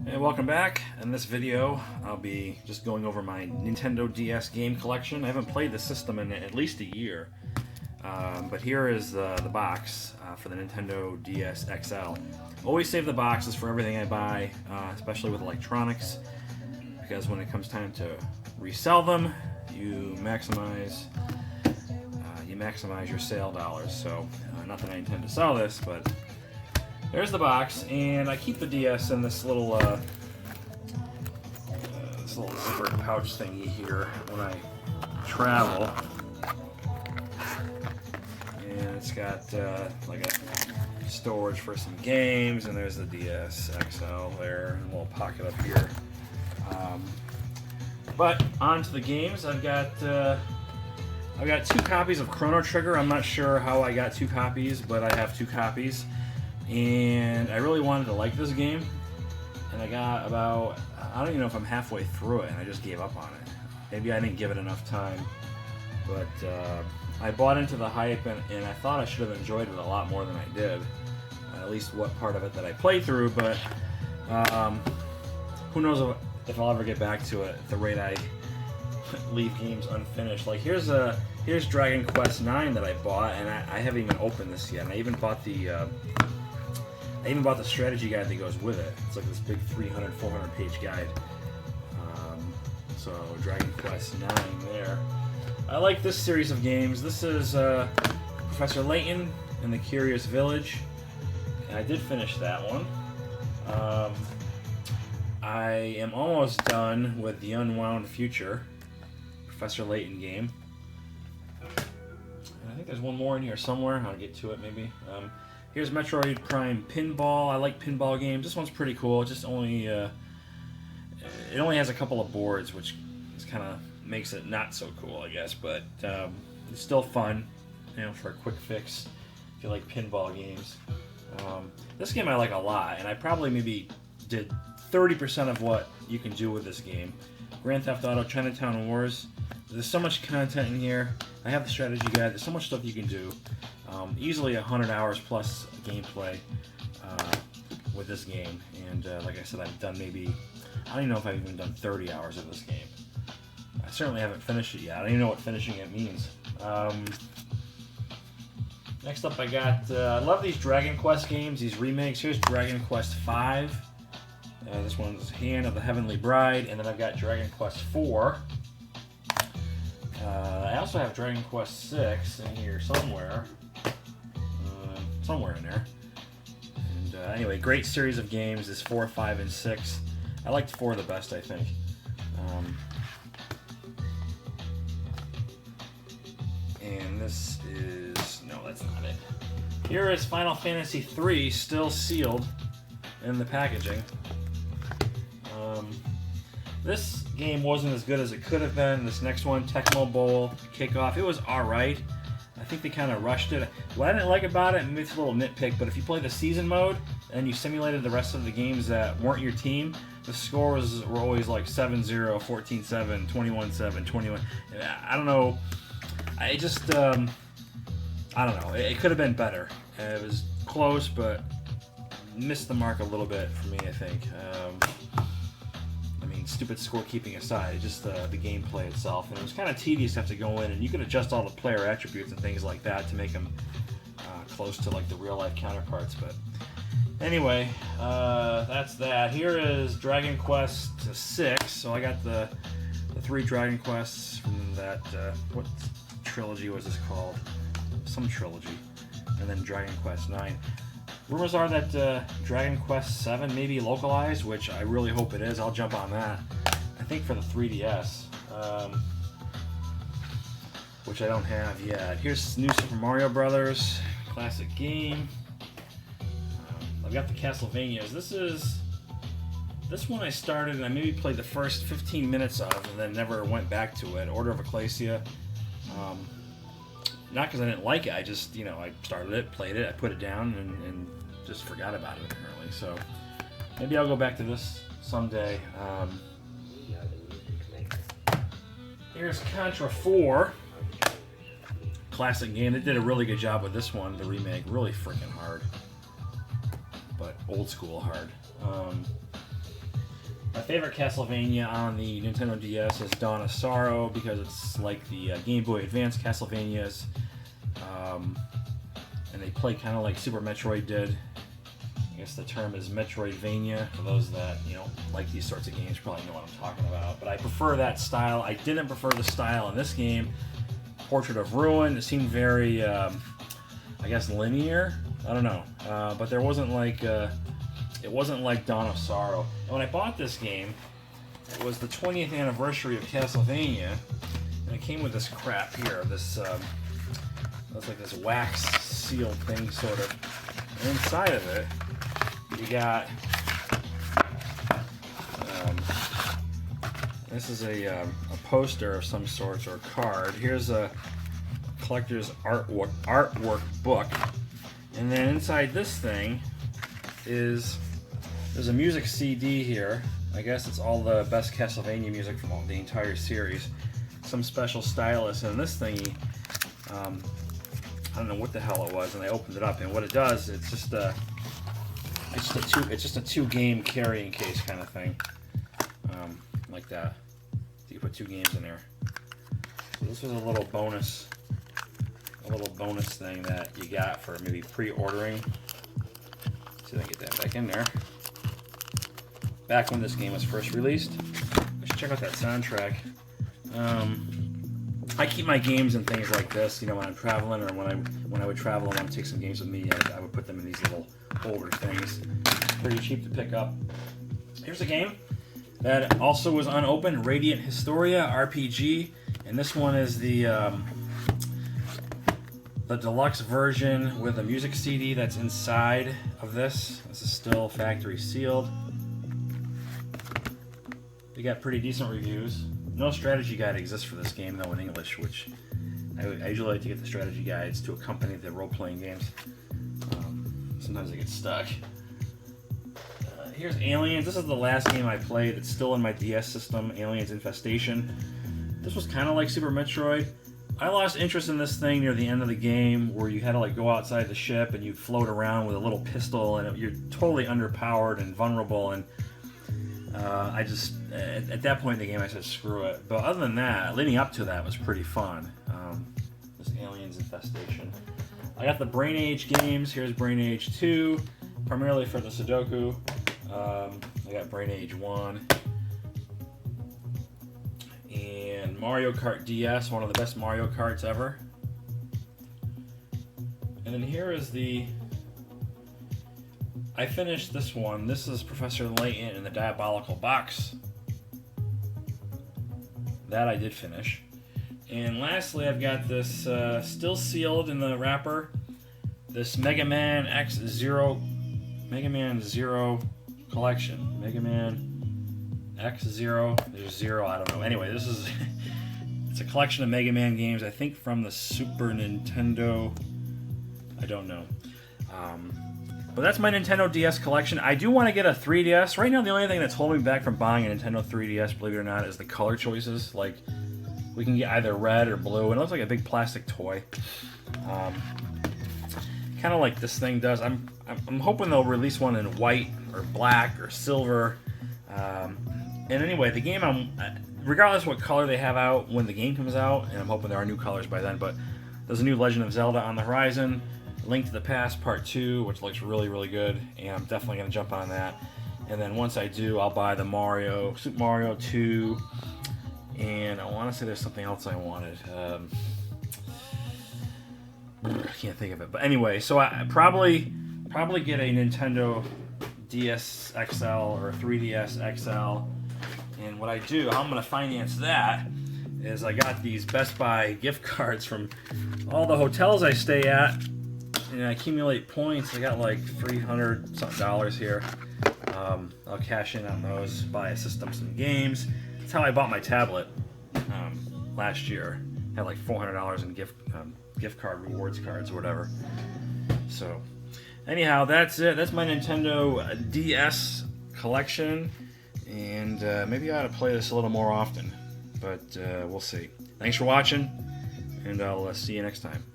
Hey, welcome back. In this video, I'll be just going over my Nintendo DS game collection. I haven't played the system in at least a year, but here is the box for the Nintendo DS XL. Always save the boxes for everything I buy, especially with electronics, because when it comes time to resell them, you maximize your sale dollars. So, not that I intend to sell this, but there's the box, and I keep the DS in this little zippered pouch thingy here when I travel. And it's got like a storage for some games, and there's the DS XL there, and a little pocket up here. But on to the games. I've got 2 copies of Chrono Trigger. I'm not sure how I got 2 copies, but I have 2 copies. And I really wanted to like this game, and I got about, I don't even know if I'm halfway through it, and I just gave up on it. Maybe I didn't give it enough time, but I bought into the hype, and I thought I should have enjoyed it a lot more than I did, at least what part of it that I played through, but who knows if I'll ever get back to it at the rate I leave games unfinished. Like here's Dragon Quest IX that I bought, and I haven't even opened this yet, and I even bought the strategy guide that goes with it. It's like this big 300, 400 page guide. So Dragon Quest IX there. I like this series of games. This is Professor Layton and the Curious Village. And I did finish that one. I am almost done with the Unwound Future Professor Layton game. And I think there's one more in here somewhere. I'll get to it maybe. Here's Metroid Prime Pinball. I like pinball games. This one's pretty cool. It just only it only has a couple of boards, which kind of makes it not so cool, I guess. But it's still fun, for a quick fix if you like pinball games. This game I like a lot, and I probably maybe did 30% of what you can do with this game. Grand Theft Auto Chinatown Wars. There's so much content in here. I have the strategy guide. There's so much stuff you can do. Easily 100 hours plus gameplay with this game. And like I said, I've done maybe, I don't even know if I've even done 30 hours of this game. I certainly haven't finished it yet. I don't even know what finishing it means. Next up I got, I love these Dragon Quest games, these remakes. Here's Dragon Quest V. This one's Hand of the Heavenly Bride. And then I've got Dragon Quest IV. I also have Dragon Quest VI in here somewhere. Somewhere in there. And anyway, great series of games. This 4, 5, and 6. I liked 4 the best, I think. And this is... no, that's not it. Here is Final Fantasy III, still sealed in the packaging. This game wasn't as good as it could have been. This next one, Tecmo Bowl Kickoff, it was alright. I think they kind of rushed it. What I didn't like about it, maybe it's a little nitpick, but if you play the season mode and you simulated the rest of the games that weren't your team, the scores were always like 7-0, 14-7, 21-7, 21. I don't know. I just, I don't know. It could have been better. It was close, but missed the mark a little bit for me, I think. Stupid scorekeeping aside, just the gameplay itself, and it was kind of tedious to have to go in, and you could adjust all the player attributes and things like that to make them close to like the real life counterparts. But anyway, that's that. Here is Dragon Quest VI. So I got the 3 Dragon Quests from that. What trilogy was this called? Some trilogy, and then Dragon Quest IX. Rumors are that Dragon Quest VII may be localized, which I really hope it is. I'll jump on that. I think for the 3DS, which I don't have yet. Here's New Super Mario Brothers, classic game. I've got the Castlevanias. This one I started and I maybe played the first 15 minutes of, and then never went back to it. Order of Ecclesia. Not because I didn't like it, I just, I started it, played it, I put it down, and just forgot about it apparently. So maybe I'll go back to this someday. Here's Contra 4. Classic game. They did a really good job with this one, the remake. Really freaking hard. But old school hard. My favorite Castlevania on the Nintendo DS is Dawn of Sorrow because it's like the Game Boy Advance Castlevanias, and they play kind of like Super Metroid did. I guess the term is Metroidvania. For those that like these sorts of games, probably know what I'm talking about. But I prefer that style. I didn't prefer the style in this game. Portrait of Ruin. It seemed very, I guess, linear. I don't know, but there wasn't like. It wasn't like Dawn of Sorrow. And when I bought this game, it was the 20th anniversary of Castlevania, and it came with this crap here. This looks like this wax sealed thing, sort of. And inside of it, you got this is a poster of some sort or a card. Here's a collector's artwork book, and then inside this thing there's a music CD here. I guess it's all the best Castlevania music from the entire series. Some special stylus, and this thingy, I don't know what the hell it was, and I opened it up, and what it does, it's just a two-game carrying case kind of thing, like that. So you put 2 games in there. So this was a little bonus thing that you got for maybe pre-ordering. See if I can get that back in there. Back when this game was first released. I should check out that soundtrack. I keep my games in things like this, when I'm traveling, or when I would travel and want to take some games with me, I would put them in these little holder things. Pretty cheap to pick up. Here's a game that also was unopened, Radiant Historia RPG, and this one is the deluxe version with a music CD that's inside of this. This is still factory sealed. We got pretty decent reviews. No strategy guide exists for this game though in English, which I usually like to get the strategy guides to accompany the role-playing games. Sometimes I get stuck. Here's Aliens. This is the last game I played. It's still in my DS system, Aliens Infestation. This was kind of like Super Metroid. I lost interest in this thing near the end of the game, where you had to go outside the ship and you float around with a little pistol, and you're totally underpowered and vulnerable, and I just, at that point in the game, I said screw it. But other than that, leading up to that was pretty fun. This Aliens Infestation. I got the Brain Age games. Here's Brain Age 2, primarily for the Sudoku. I got Brain Age 1. And Mario Kart DS, one of the best Mario Karts ever. And then here is I finished this one. This is Professor Layton in the Diabolical Box. That I did finish. And lastly, I've got this still sealed in the wrapper. This Mega Man X0 collection. Mega Man X0. There's 0. I don't know. Anyway, this is it's a collection of Mega Man games. I think from the Super Nintendo. I don't know. But that's my Nintendo DS collection. I do want to get a 3DS. Right now, the only thing that's holding me back from buying a Nintendo 3DS, believe it or not, is the color choices. Like, we can get either red or blue, and it looks like a big plastic toy. Kind of like this thing does. I'm hoping they'll release one in white or black or silver. And anyway, the game, regardless what color they have out when the game comes out, and I'm hoping there are new colors by then, but there's a new Legend of Zelda on the horizon. Link to the Past Part 2, which looks really, really good, and I'm definitely going to jump on that. And then once I do, I'll buy the Super Mario 2, and I want to say there's something else I wanted. I can't think of it, but anyway, so I probably get a Nintendo DS XL or a 3DS XL, and what I do, how I'm going to finance that, is I got these Best Buy gift cards from all the hotels I stay at, and I accumulate points. I got like $300 here. I'll cash in on those, buy a system, some games. That's how I bought my tablet last year. Had like $400 in gift card rewards cards or whatever. So anyhow, that's it. That's my Nintendo DS collection, and maybe I ought to play this a little more often, but we'll see. Thanks for watching, and I'll see you next time.